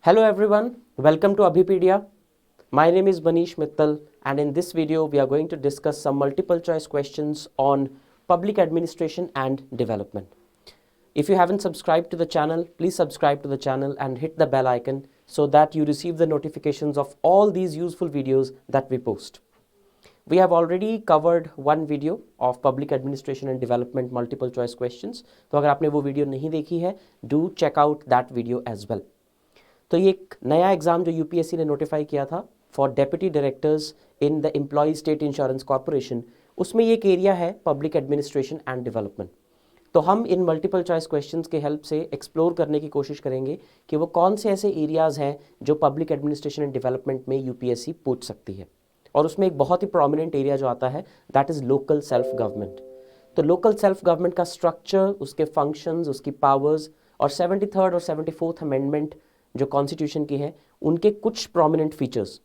Hello everyone, welcome to Abhipedia. My name is Manish Mittal and in this video we are going to discuss some multiple choice questions on public administration and development. If you haven't subscribed to the channel, please subscribe to the channel and hit the bell icon so that you receive the notifications of all these useful videos that we post. We have already covered one video of public administration and development multiple choice questions. तो अगर आपने वो video नहीं देखी है, do check out that video as well. तो ये एक नया एग्जाम जो यूपीएससी ने नोटिफाई किया था for deputy directors in the employ state insurance corporation, उसमें ये एक एरिया है पब्लिक एडमिनिस्ट्रेशन एंड डेवलपमेंट. तो हम इन मल्टीपल चॉइस क्वेश्चंस के हेल्प से एक्सप्लोर करने की कोशिश करेंगे कि वो कौन से ऐसे एरियाज़ हैं जो पब्लिक एडमिनिस्ट्रेशन एंड डेवलपमेंट में यूपीएससी पूछ सकती है. और उसमें एक बहुत ही प्रोमिनेंट एरिया जो आता है that is local self government. तो लोकल सेल्फ गवर्नमेंट का स्ट्रक्चर, उसके फंक्शंस, उसकी पावर्स और 73rd और 74th अमेंडमेंट जो कॉन्स्टिट्यूशन की है उनके कुछ प्रोमिनेंट फीचर्स,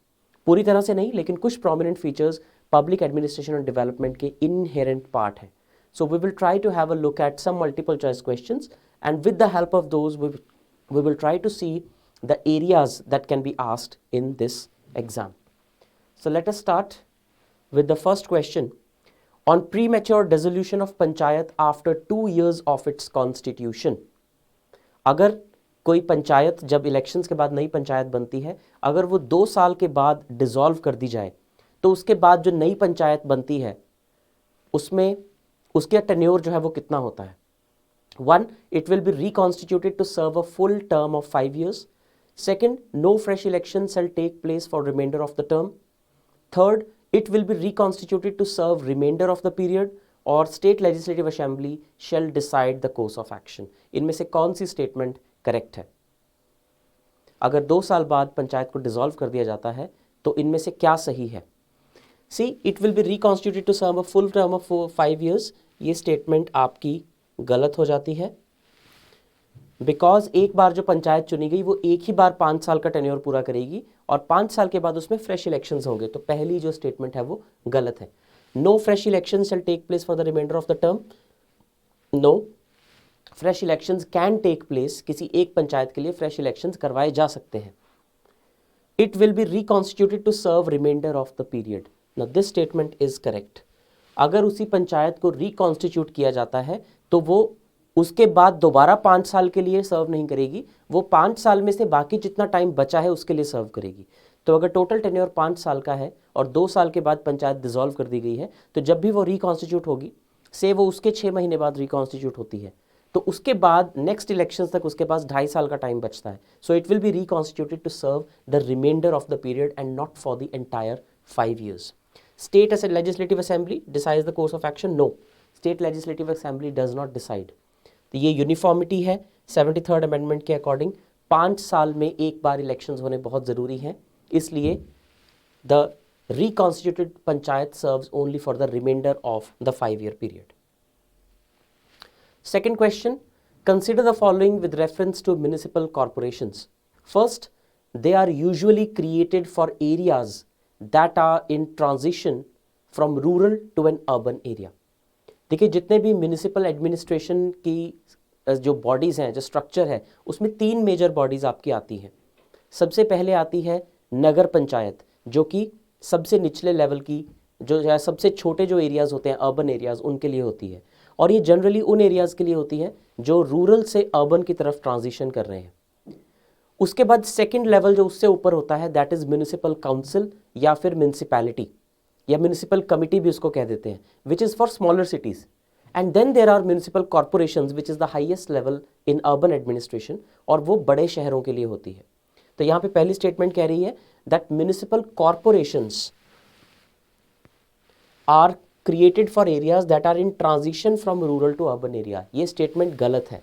पूरी तरह से नहीं लेकिन कुछ प्रोमिनेंट फीचर्स पब्लिक एडमिनिस्ट्रेशन और डेवलपमेंट के इनहेरेंट पार्ट है. So we will try to have a look at some multiple choice questions and with the help of those we will try to see the areas that can be asked in this exam. So let us start with the first question on premature dissolution of panchayat after 2 years of its constitution. अगर कोई पंचायत जब elections के बाद नई पंचायत बनती है, अगर वो 2 साल के बाद डिसॉल्व कर दी जाए तो उसके बाद जो नई पंचायत बनती है उसमें उसका टेन्योर जो है वो कितना होता है. 1. It will be reconstituted to serve a full term of 5 years. 2. No fresh election shall take place for remainder of the term. 3. It will be reconstituted to serve remainder of the period और state legislative assembly shall decide the course of action. इनमें से कौन सी statement correct है? अगर 2 साल बाद पंचायत को dissolve कर दिया जाता है तो इनमें से क्या सही है? C it will be reconstituted to serve a full term of 5 years. ये स्टेटमेंट आपकी गलत हो जाती है बिकॉज एक बार जो पंचायत चुनी गई वो एक ही बार 5 साल का टेन्योर पूरा करेगी और 5 साल के बाद उसमें फ्रेश इलेक्शंस होंगे. तो पहली जो स्टेटमेंट है वो गलत है. No fresh election shall take place for the remainder of the term. No fresh elections can take place, किसी एक पंचायत के लिए फ्रेश इलेक्शंस करवाए जा सकते हैं. It will be reconstituted to serve remainder of the period. Now this statement is correct. अगर उसी पंचायत को रिकॉन्स्टिट्यूट किया जाता है तो वो उसके बाद दोबारा 5 साल के लिए सर्व नहीं करेगी, वो 5 साल में से बाकी जितना टाइम बचा है उसके लिए सर्व करेगी. तो अगर टोटल टेन्योर 5 साल का है और 2 साल के बाद पंचायत डिसॉल्व कर दी गई है तो जब भी वो रिकॉन्स्टिट्यूट होगी, से वो उसके 6 महीने बाद रिकॉन्स्टिट्यूट होती है, तो उसके बाद नेक्स्ट इलेक्शन तक उसके पास 2.5 साल का टाइम बचता है. So it will be reconstituted to serve the remainder of the period and not for the entire 5 years. State as a legislative assembly decides the course of action. No, state legislative assembly does not decide. तो ये uniformity है 73rd amendment के according. 5 साल में एक बार elections होने बहुत ज़रूरी हैं, इसलिए the reconstituted panchayat serves only for the remainder of the 5 year period. Second question, consider the following with reference to municipal corporations. First, they are usually created for areas that are in transition from rural to an urban area. देखिए जितने भी municipal administration की जो bodies हैं, जो structure है, उसमें 3 major bodies आपकी आती हैं. सबसे पहले आती है नगर पंचायत, जो कि सबसे निचले लेवल की, जो सबसे छोटे जो एरियाज़ होते हैं अर्बन एरियाज़, उनके लिए होती है. और ये जनरली उन एरियाज़ के लिए होती है जो रूरल से अर्बन की तरफ ट्रांजिशन कर रहे हैं. उसके बाद सेकेंड लेवल जो उससे ऊपर होता है दैट इज़ म्यूनिसिपल काउंसिल या फिर म्यूनिसिपैलिटी या म्यूनिसिपल कमिटी भी उसको कह देते हैं, which is for smaller cities. And then there are municipal corporations which is the highest level in urban administration, और वो बड़े शहरों के लिए होती है. तो यहाँ पे पहली स्टेटमेंट कह रही है that municipal corporations are created for areas that are in transition from rural to urban area. ये स्टेटमेंट गलत है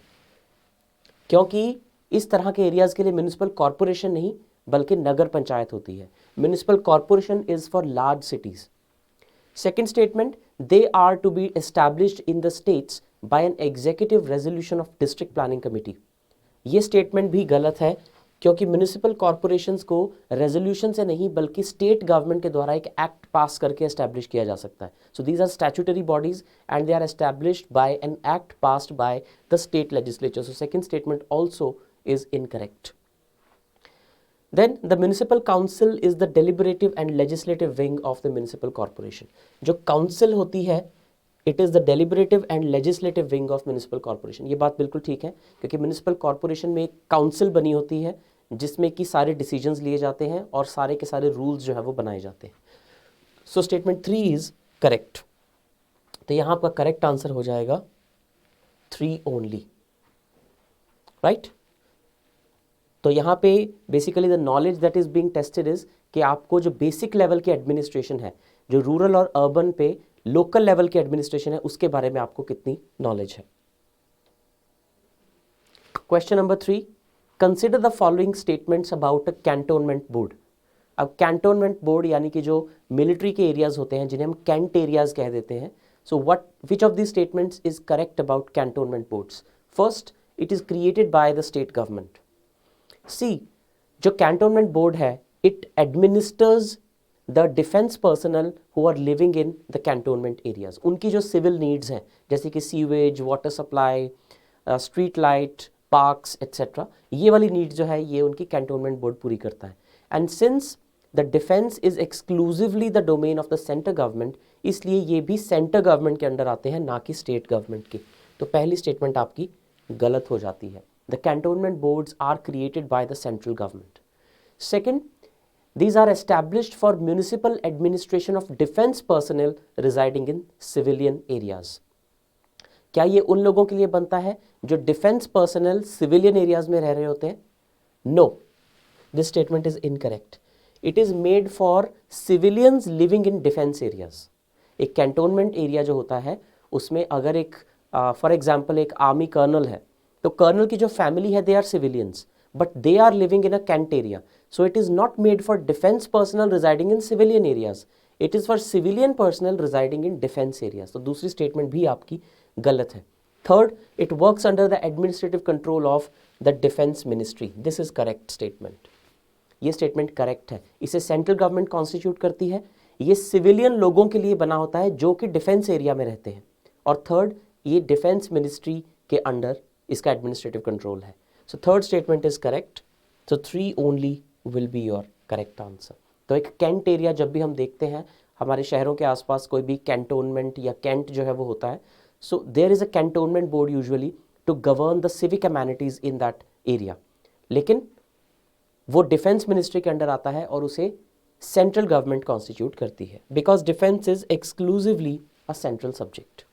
क्योंकि इस तरह के एरियाज के लिए म्यूनिसिपल कॉर्पोरेशन नहीं बल्कि नगर पंचायत होती है. Municipal corporation is for large cities. Second statement, they are to be established in the states by an executive resolution of district planning committee. ये स्टेटमेंट भी गलत है क्योंकि म्यूनिसिपल कॉर्पोरेशंस को रेजोल्यूशन से नहीं बल्कि स्टेट गवर्नमेंट के द्वारा एक एक्ट पास करके एस्टैब्लिश किया जा सकता है. So these are statutory bodies and they are established by an act passed by the state legislature. So second statement also is incorrect. Then the municipal council is the deliberative and legislative wing of the municipal corporation. जो council होती है it is the deliberative and legislative wing of municipal corporation. ये बात बिल्कुल ठीक है, क्योंकि municipal corporation में एक काउंसिल बनी होती है जिसमें कि सारे डिसीजंस लिए जाते हैं और सारे के सारे रूल्स जो है वो बनाए जाते हैं। So statement 3 is correct. तो यहाँ आपका करेक्ट आंसर हो जाएगा 3 ओनली, राइट। तो यहाँ पे basically the knowledge that is being tested is कि आपको जो बेसिक लेवल की एडमिनिस्ट्रेशन है, जो रूरल और अर्बन पे लोकल लेवल की एडमिनिस्ट्रेशन है, उसके बारे में आपको कितनी नॉलेज है। Question number 3, consider the following statements about a cantonment board. अब कैंटोनमेंट बोर्ड यानी कि जो मिलिट्री के एरियाज होते हैं जिन्हें हम कैंट एरियाज कह देते हैं। So which of these statements is correct about cantonment boards? First, it is created by the state government. See, जो कैंटोनमेंट बोर्ड है it administers the defence personnel who are living in the cantonment areas. उनकी जो civil needs हैं जैसे कि sewage, water supply, street light, parks etcetera, ये वाली needs जो है ये उनकी कैंटोनमेंट बोर्ड पूरी करता है। And since the defence is exclusively the domain of the centre government, इसलिए ये भी सेंटर गवर्नमेंट के अंडर आते हैं, ना कि स्टेट गवर्नमेंट के। तो पहली स्टेटमेंट आपकी गलत हो जाती है। The cantonment boards are created by the central government. Second, these are established for municipal administration of defense personnel residing in civilian areas। क्या ये उन लोगों के लिए बनता है जो डिफेंस पर्सनल सिविलियन एरियाज में रह रहे होते हैं? No, this statement is incorrect. It is made for civilians living in defence areas. एक कैंटोनमेंट एरिया जो होता है उसमें अगर एक फॉर एग्जाम्पल एक आर्मी कर्नल है, तो कर्नल की जो फैमिली है they are civilians but they are living in a Kent area. So it is not made for defense personnel residing in civilian areas. It is for civilian personnel residing in defense areas. तो दूसरी statement भी आपकी गलत है। Third, it works under the administrative control of the defense ministry. This is correct statement. ये statement correct है। इसे central government constitute करती है। ये सिविलियन लोगों के लिए बना होता है जो कि डिफेंस एरिया में रहते हैं। और थर्ड, ये डिफेंस मिनिस्ट्री के अंडर इसका एडमिनिस्ट्रेटिव कंट्रोल है। So third statement is correct. So 3 only will be your correct answer. तो एक कैंट एरिया जब भी हम देखते हैं हमारे शहरों के आसपास कोई भी कैंटोनमेंट या कैंट जो है वो होता है, so there is a cantonment board usually to govern the civic amenities in that area. लेकिन वो डिफेंस मिनिस्ट्री के अंडर आता है और उसे सेंट्रल गवर्नमेंट कॉन्स्टिट्यूट करती है, because defence is exclusively a central subject.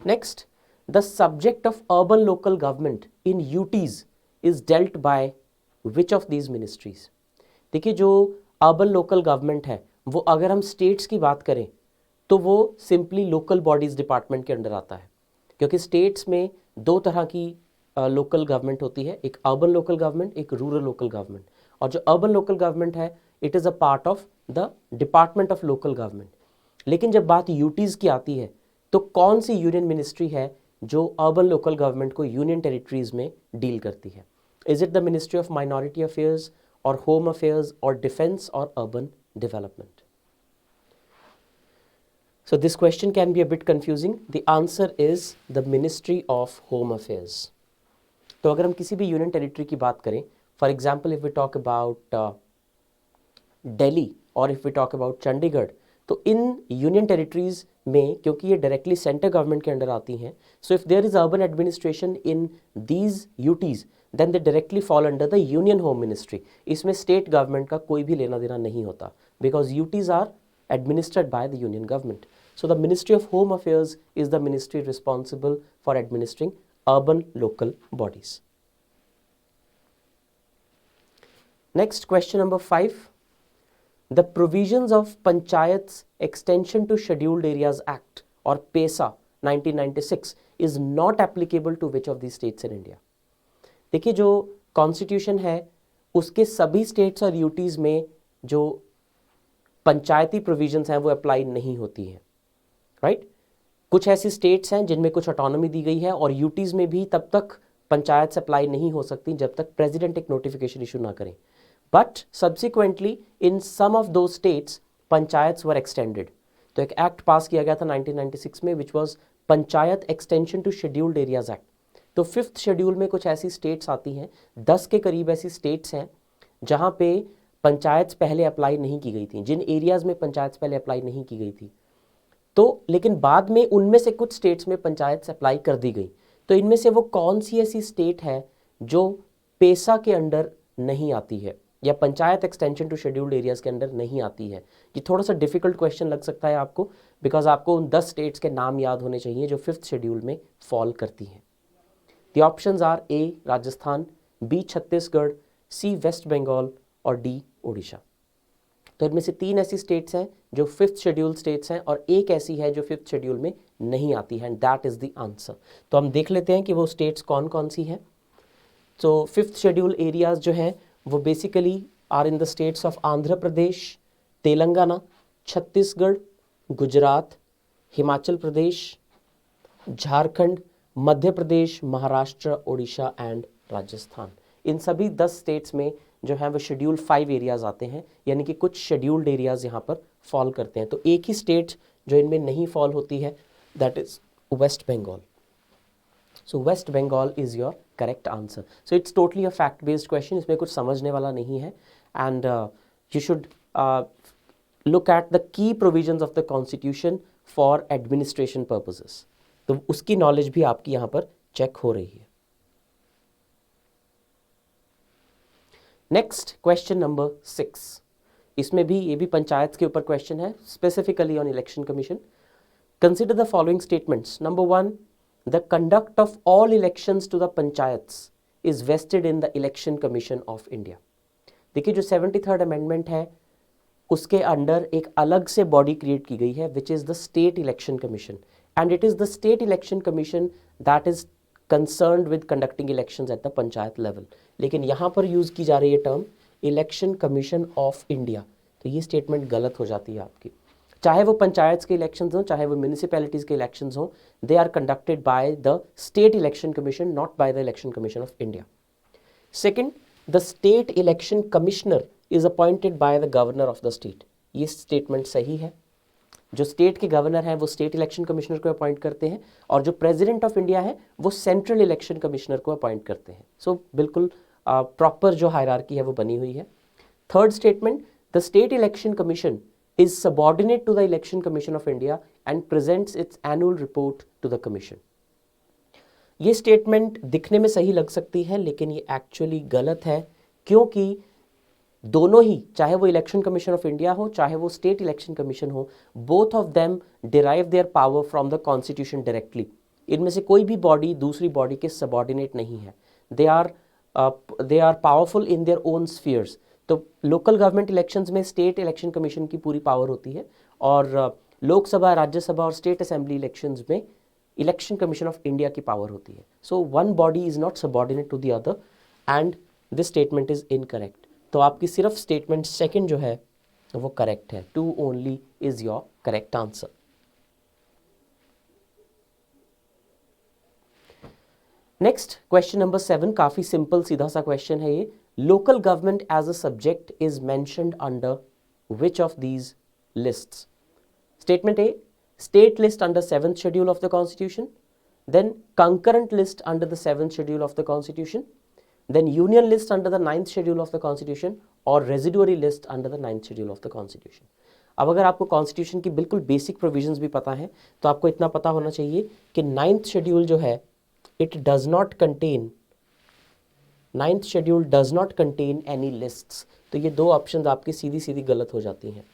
Next, the subject of urban local government in UTs is dealt by which of these ministries? देखिए, जो अर्बन लोकल गवर्नमेंट है वो अगर हम स्टेट्स की बात करें तो वो सिंपली लोकल बॉडीज डिपार्टमेंट के अंडर आता है, क्योंकि स्टेट्स में दो तरह की लोकल गवर्नमेंट होती है, एक अर्बन लोकल गवर्नमेंट, एक रूरल लोकल गवर्नमेंट। और जो अर्बन लोकल गवर्नमेंट है it is a part of the department of local government. लेकिन जब बात यूटीज़ की आती है तो कौन सी यूनियन मिनिस्ट्री है जो अर्बन लोकल गवर्नमेंट को यूनियन टेरिटरीज में डील करती है? Is it the ministry of minority affairs और होम अफेयर्स और डिफेंस और urban development? So this question can be a bit confusing. The answer is the ministry of home affairs. तो अगर हम किसी भी यूनियन टेरिटरी की बात करें, for example if we talk about Delhi और if we talk about Chandigarh, तो इन यूनियन टेरिटरीज में क्योंकि ये डायरेक्टली सेंटर गवर्नमेंट के अंडर आती हैं, so if there is urban administration in these UTs then they directly fall under the union home ministry. इसमें स्टेट गवर्नमेंट का कोई भी लेना देना नहीं होता, because UTs are administered by the union government. So the ministry of home affairs is the ministry responsible for administering urban local bodies. Next, question number 5. The provisions of Panchayats Extension to Scheduled Areas Act or PESA 1996 is not applicable to which of these states in India? देखिए, जो constitution है उसके सभी states और UTs में जो पंचायती provisions हैं वो अप्लाई नहीं होती हैं, राइट? कुछ ऐसी स्टेट्स हैं जिनमें कुछ ऑटोनॉमी दी गई है और यूटीज़ में भी तब तक पंचायत अप्लाई नहीं हो सकती जब तक प्रेसिडेंट एक नोटिफिकेशन इशू ना करें। But subsequently in some of those states panchayats were extended. तो एक एक्ट पास किया गया था 1996 में which was panchayat extension to scheduled areas act. तो 5th शेड्यूल में कुछ ऐसी स्टेट्स आती हैं, 10 के करीब ऐसी स्टेट्स हैं जहाँ पे पंचायत पहले अप्लाई नहीं की गई थी, जिन एरियाज में पंचायत पहले अप्लाई नहीं की गई थी। तो लेकिन बाद में उनमें से कुछ स्टेट्स में पंचायत अप्लाई कर दी गई। तो इनमें से वो कौन सी ऐसी स्टेट है जो पेसा के अंडर नहीं आती है या panchayat extension to scheduled areas के अंडर नहीं आती है? ये थोड़ा सा डिफिकल्ट क्वेश्चन लग सकता है आपको, बिकॉज आपको उन 10 स्टेट्स के नाम याद होने चाहिए जो 5th शेड्यूल में फॉल करती हैं। The options are A Rajasthan, B Chhattisgarh, C West Bengal और डी ओडिशा। तो इनमें से 3 ऐसी स्टेट्स हैं जो 5th शेड्यूल स्टेट्स हैं और एक ऐसी है जो 5th शेड्यूल में नहीं आती है, and that is the answer. तो हम देख लेते हैं कि वो स्टेट्स कौन कौन सी हैं। तो 5th शेड्यूल एरियाज जो हैं वो basically are in the states of Andhra Pradesh, Telangana, Chhattisgarh, Gujarat, Himachal Pradesh, Jharkhand, Madhya Pradesh, Maharashtra, Orissa and Rajasthan. इन सभी 10 स्टेट्स में जो है वो शेड्यूल 5 एरियाज आते हैं, यानी कि कुछ शेड्यूल्ड एरियाज यहाँ पर फॉल करते हैं। तो एक ही स्टेट जो इनमें नहीं फॉल होती है, that is West Bengal. So West Bengal is your correct answer. So it's totally a fact based question, इसमें कुछ समझने वाला नहीं है, and you should look at the key provisions of the constitution for administration purposes। तो उसकी नॉलेज भी आपकी यहां पर चेक हो रही है। नेक्स्ट क्वेश्चन नंबर 6, इसमें भी ये भी पंचायत के ऊपर क्वेश्चन है, specifically on election commission. Consider the following statements. Number 1, the conduct of all elections to the panchayats is vested in the election commission of India. देखिए जो 73rd अमेंडमेंट है उसके अंडर एक अलग से बॉडी क्रिएट की गई है, which is the state election commission, and it is the state election commission that is concerned with conducting elections at the panchayat level. लेकिन यहाँ पर यूज की जा रही है term election commission of India, तो ये स्टेटमेंट गलत हो जाती है आपकी। चाहे वो पंचायत के इलेक्शंस हो, चाहे वो म्यूनिसिपैलिटीज के इलेक्शंस हो, they are conducted by the state election commission, not by the election commission of India. Second, the state election commissioner is appointed by the governor of the state. ये statement सही है। जो state के governor हैं वो state election commissioner को appoint करते हैं, और जो प्रेसिडेंट ऑफ इंडिया है वो सेंट्रल इलेक्शन कमिश्नर को अपॉइंट करते हैं। सो बिल्कुल प्रॉपर जो हायरार्की है वो बनी हुई है। Third statement, the state election commission is subordinate to the election commission of India and presents its annual report to the commission. ये स्टेटमेंट दिखने में सही लग सकती है, लेकिन ये एक्चुअली गलत है, क्योंकि दोनों ही, चाहे वो इलेक्शन कमीशन ऑफ इंडिया हो चाहे वो स्टेट इलेक्शन कमीशन हो, both of them derive their power from the constitution directly. इनमें से कोई भी बॉडी दूसरी बॉडी के सबऑर्डिनेट नहीं है। They are powerful in their own spheres. तो लोकल गवर्नमेंट इलेक्शंस में स्टेट इलेक्शन कमीशन की पूरी पावर होती है, और लोकसभा, राज्यसभा और स्टेट असेंबली इलेक्शंस में इलेक्शन कमीशन ऑफ इंडिया की पावर होती है। So one body is not subordinate to the other, and this statement is incorrect. तो आपकी सिर्फ स्टेटमेंट सेकंड जो है वो करेक्ट है। 2 only is your correct answer. Next question number 7, काफी सिंपल सीधा सा क्वेश्चन है ये। Local government as a subject is mentioned under which of these lists? Statement A, state list under 7th schedule of the constitution, then concurrent list under the 7th schedule of the constitution, then union list under the 9th schedule of the constitution, और residuary list under the 9th schedule of the constitution। अब अगर आपको constitution की बिल्कुल basic provisions भी पता है तो आपको इतना पता होना चाहिए कि 9th शेड्यूल जो है it does not contain, 9th schedule does not contain any lists. तो ये 2 ऑप्शंस आपकी सीधी सीधी गलत हो जाती हैं।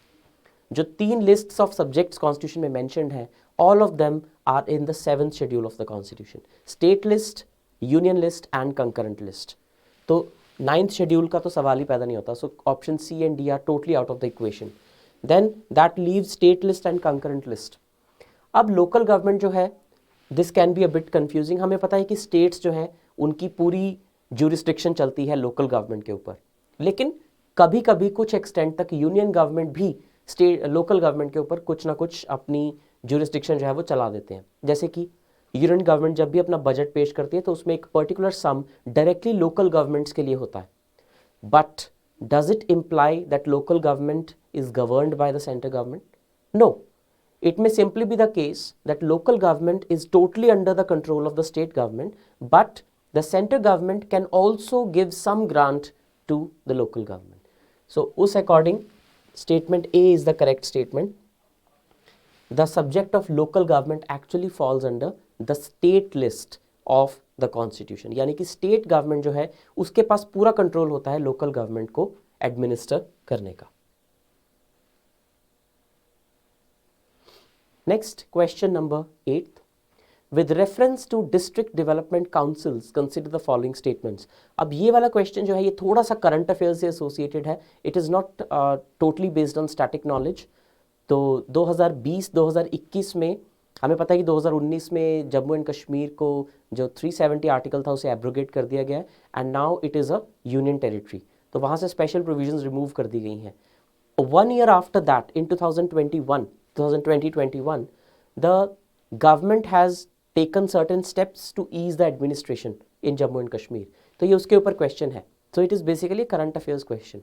जो 3 लिस्ट्स ऑफ सब्जेक्ट्स कॉन्स्टिट्यूशन में मेंशन्ड है, all of them are in the 7th schedule of the constitution, state list, union list and concurrent list. तो 9th शेड्यूल का तो सवाल ही पैदा नहीं होता। So option C and D are totally out of the equation. Then that leave state list and concurrent list. अब local government जो है, this can be a bit confusing. हमें पता है कि स्टेट्स जो हैं उनकी पूरी ज्यूरिस्डिक्शन चलती है लोकल गवर्नमेंट के ऊपर, लेकिन कभी कभी कुछ एक्सटेंट तक यूनियन गवर्नमेंट भी स्टेट लोकल गवर्नमेंट के ऊपर कुछ ना कुछ अपनी ज्यूरिस्डिक्शन जो है वो चला देते हैं। जैसे कि यूनियन गवर्नमेंट जब भी अपना बजट पेश करती है तो उसमें एक particular sum directly local governments के लिए होता है। But does it imply that local government is governed by the central government? No. It may simply be the case that local government is totally under the control of the state government, but the center government can also give some grant to the local government. So us according statement A is the correct statement. The subject of local government actually falls under the state list of the constitution. यानी कि state government जो है उसके पास पूरा control होता है local government को administer करने का. Next, question number 8. With reference to district development councils, consider the following statements. अब ये वाला question जो है ये थोड़ा सा current affairs से associated है. It is not totally based on static knowledge. तो 2020-2021 में हमें पता है कि 2019 में जम्मू एंड कश्मीर को जो 370 आर्टिकल था उसे एब्रोगेट कर दिया गया and now it is a union territory. तो वहाँ से स्पेशल प्रोविजंस रिमूव कर दी गई हैं. 1 year after that, in 2020-21, the government has taken certain steps to ease the administration in Jammu and Kashmir. तो ये उसके ऊपर question है. So it is basically a current affairs question.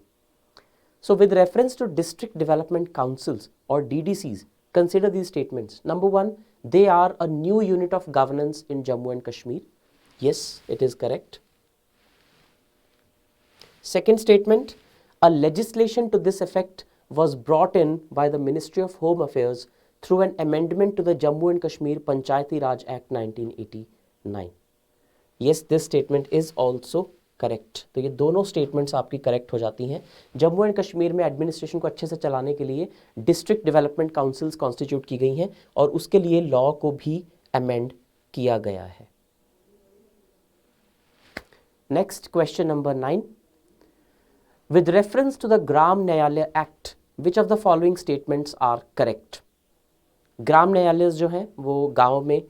So with reference to district development councils or DDCs, consider these statements. Number 1, they are a new unit of governance in Jammu and Kashmir. Yes, it is correct. Second statement, a legislation to this effect was brought in by the Ministry of Home Affairs through an amendment to the Jammu and Kashmir Panchayati Raj Act 1989. Yes, this statement is also correct. तो ये दोनों statements आपकी correct हो जाती हैं. Jammu and Kashmir में administration को अच्छे से चलाने के लिए डिस्ट्रिक्ट डेवलपमेंट काउंसिल्स कॉन्स्टिट्यूट की गई हैं और उसके लिए लॉ को भी अमेंड किया गया है. Next question number 9. With reference to the Gram Nyayalaya act, which of the following statements are correct. Gram Nyayalaya जो हैं वो गाँव में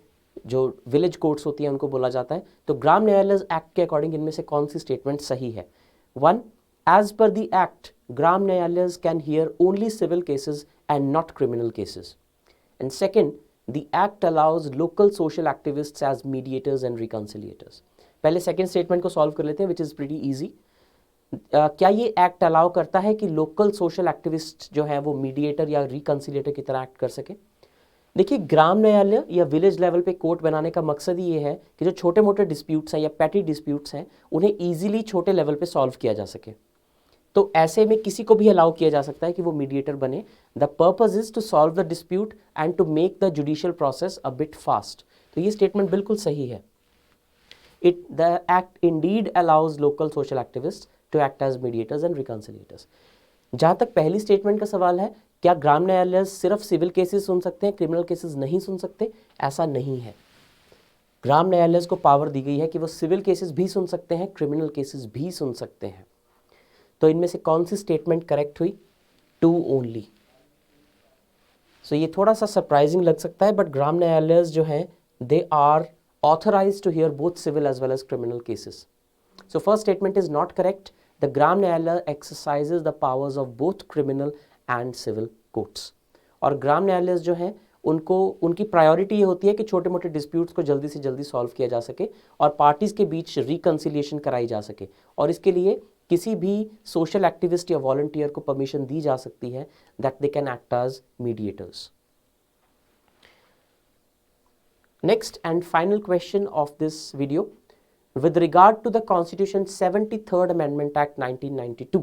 जो विलेज कोर्ट्स होती हैं उनको बोला जाता है. तो ग्राम न्यायालय एक्ट के अकॉर्डिंग इनमें से कौन सी स्टेटमेंट सही है. 1, as per the act Gram Nyayalaya can hear only civil cases and not criminal cases. And second, the act allows local social activists as mediators and reconciliators. पहले सेकंड स्टेटमेंट को सॉल्व कर लेते हैं, विच इज प्रीटी ईजी. क्या ये act allow करता है कि लोकल सोशल एक्टिविस्ट जो है वो मीडिएटर या रिकंसिलिएटर की तरह एक्ट कर सके. देखिए, ग्राम न्यायालय या विलेज लेवल पे कोर्ट बनाने का मकसद ही ये है कि जो छोटे मोटे डिस्प्यूट्स हैं या पैटी डिस्प्यूट्स हैं उन्हें इजीली छोटे लेवल पे सॉल्व किया जा सके. तो ऐसे में किसी को भी अलाउ किया जा सकता है कि वो मीडिएटर बने. The purpose is to solve the dispute and to make the judicial process a bit fast. तो ये स्टेटमेंट बिल्कुल सही है. The act indeed allows local social activist to act as mediators and reconciliators. जहाँ तक पहली statement का सवाल है, क्या ग्राम न्यायालय सिर्फ सिविल केसेस सुन सकते हैं, क्रिमिनल केसेस नहीं सुन सकते? ऐसा नहीं है. ग्राम न्यायालय को पावर दी गई है कि वो सिविल केसेस भी सुन सकते हैं, क्रिमिनल केसेस भी सुन सकते हैं. तो इनमें से कौन सी स्टेटमेंट करेक्ट हुई? 2 ओनली. सो ये थोड़ा सा सरप्राइजिंग लग सकता है, बट ग्राम न्यायालय जो हैं they are authorised to hear both civil as well as criminal cases. So first statement is not correct. The Gram Nyayalaya exercises the powers of both criminal and civil courts. और ग्राम न्यायालय जो हैं उनकी प्रायोरिटी ये होती है कि छोटे मोटे डिस्प्यूट्स को जल्दी से जल्दी सॉल्व किया जा सके और पार्टीज के बीच रिकंसिलिएशन कराई जा सके. और इसके लिए किसी भी सोशल एक्टिविस्ट या वॉलंटियर को परमिशन दी जा सकती है that they can act as mediators. Next and final question of this video. With regard to the Constitution's 73rd Amendment Act 1992,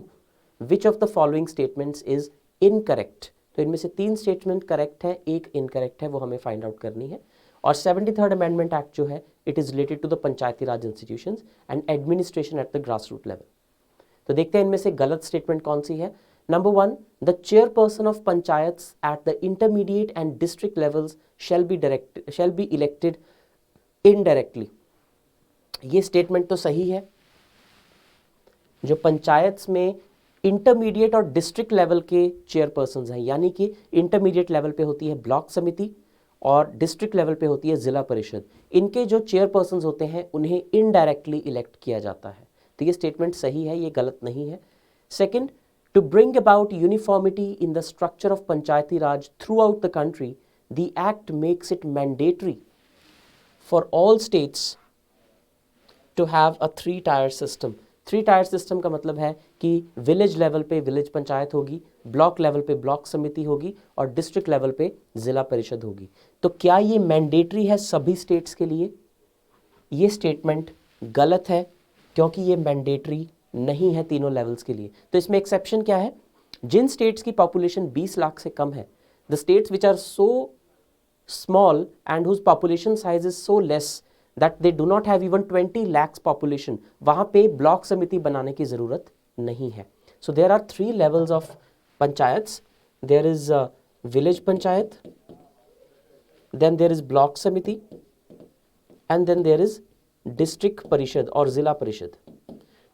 which of the following statements is incorrect? तो इनमें से 3 statement correct है, एक incorrect है, वो हमें find out करनी है. और 73rd अमेंडमेंट एक्ट जो है it is related to the panchayati raj institutions and administration at the grass root level. तो देखते हैं इनमें से गलत स्टेटमेंट कौन सी है. Number 1, the chairperson of panchayats at the intermediate and district levels shall be elected indirectly. ये स्टेटमेंट तो सही है. जो पंचायत में इंटरमीडिएट और डिस्ट्रिक्ट लेवल के चेयरपर्सन हैं, यानी कि इंटरमीडिएट लेवल पे होती है ब्लॉक समिति और डिस्ट्रिक्ट लेवल पे होती है जिला परिषद, इनके जो चेयरपर्सन होते हैं उन्हें इनडायरेक्टली इलेक्ट किया जाता है. तो ये स्टेटमेंट सही है, ये गलत नहीं है. Second, to bring about uniformity in the structure of panchayati raj throughout the country, the act makes it mandatory for all states to have a 3-tier system. 3-tier system का मतलब है कि विलेज लेवल पे विलेज पंचायत होगी, block level पे block समिति होगी और डिस्ट्रिक्ट लेवल पे जिला परिषद होगी। तो क्या ये मैंडेटरी है सभी स्टेट्स के लिए? ये स्टेटमेंट गलत है, क्योंकि ये मैंडेटरी नहीं है तीनों लेवल्स के लिए। तो इसमें एक्सेप्शन क्या है? जिन स्टेट्स की पॉपुलेशन 20 लाख से कम है, the states which are so small and whose population size is so less that they do not have even 20 lakhs population, वहाँ पे ब्लॉक समिति बनाने की ज़रूरत नहीं है। So there are 3 levels of panchayats. There is village panchayat, then there is block samiti, and then there is district परिषद और जिला परिषद।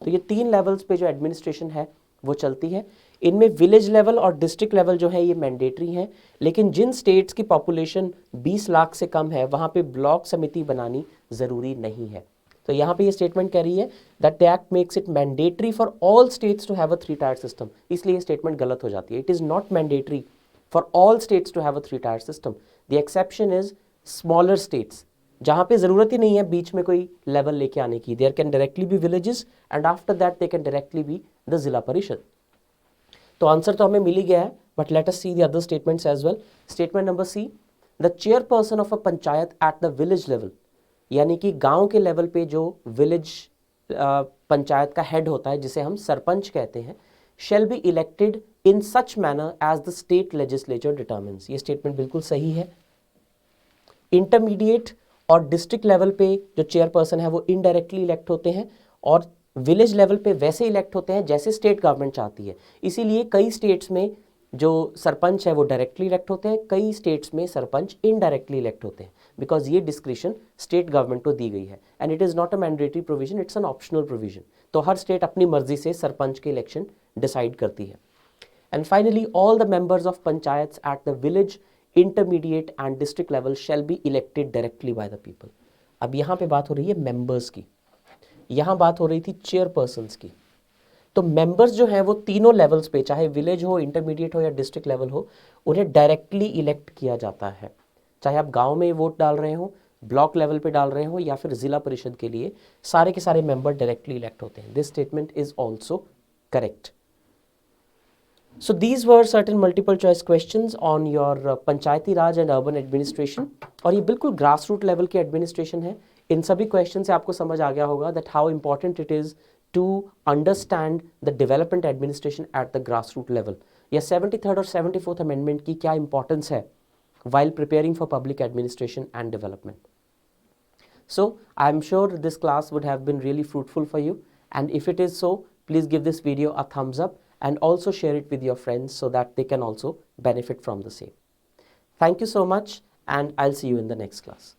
तो ये 3 लेवल्स पे जो एडमिनिस्ट्रेशन है वो चलती है। इनमें विलेज लेवल और डिस्ट्रिक्ट लेवल जो है ये मैंडेटरी हैं, लेकिन जिन स्टेट्स की पॉपुलेशन 20 लाख से कम है वहाँ पे ब्लॉक समिति बनानी ज़रूरी नहीं है। तो यहाँ पे ये स्टेटमेंट कह रही है that the act makes it mandatory for all states to have a 3 tier system, इसलिए ये स्टेटमेंट गलत हो जाती है। It is not mandatory for all states to have a 3 tier system. The exception is smaller states, जहाँ पे ज़रूरत ही नहीं है बीच में कोई लेवल लेके आने की। There can directly be villages and after that they can directly be the zila parishad. तो आंसर तो हमें मिल ही गया है, but let us see the other statements as well. Statement number C, the chairperson of a panchayat at the village level, यानी कि गांव के लेवल पे जो विलेज पंचायत का हेड होता है जिसे हम सरपंच कहते हैं, shall be elected in such manner as the state legislature determines. ये स्टेटमेंट बिल्कुल सही है। इंटरमीडिएट और डिस्ट्रिक्ट लेवल पे जो चेयरपर्सन है वो इनडायरेक्टली इलेक्ट होते हैं और विलेज लेवल पे वैसे इलेक्ट होते हैं जैसे स्टेट गवर्नमेंट चाहती है। इसीलिए कई स्टेट्स में जो सरपंच है वो डायरेक्टली इलेक्ट होते हैं, कई स्टेट्स में सरपंच इनडायरेक्टली इलेक्ट होते हैं, बिकॉज ये डिस्क्रिशन स्टेट गवर्नमेंट को दी गई है and it is not a mandatory provision, it's an optional provision. तो हर स्टेट अपनी मर्जी से सरपंच के इलेक्शन डिसाइड करती है। And finally, all the members of panchayats eight the village, intermediate and district level shell be elected directly by the people. अब यहाँ पे बात हो रही है मेंबर्स की, यहाँ बात हो रही थी चेयरपर्सन्स की। तो मेंबर्स जो हैं वो तीनों लेवल्स पे, चाहे विलेज हो, इंटरमीडिएट हो या डिस्ट्रिक्ट लेवल हो, उन्हें डायरेक्टली इलेक्ट किया जाता है। चाहे आप गांव में वोट डाल रहे हो, ब्लॉक लेवल पे डाल रहे हो या फिर जिला परिषद के लिए, सारे के सारे मेंबर डायरेक्टली इलेक्ट होते हैं। This statement is also correct. So these were certain multiple choice questions on your Panchayati Raj and urban administration, और ये बिल्कुल ग्रास रूट लेवल की एडमिनिस्ट्रेशन है। इन सभी क्वेश्चन से आपको समझ आ गया होगा that how important it is to understand the development administration at the grass root level, या 73rd और 74th अमेंडमेंट की क्या इंपॉर्टेंस है while preparing for public administration and development. So I am sure this class would have been really fruitful for you, and if it is so, please give this video a thumbs up and also share it with your friends so that they can also benefit from the same. Thank you so much, and I'll see you in the next class.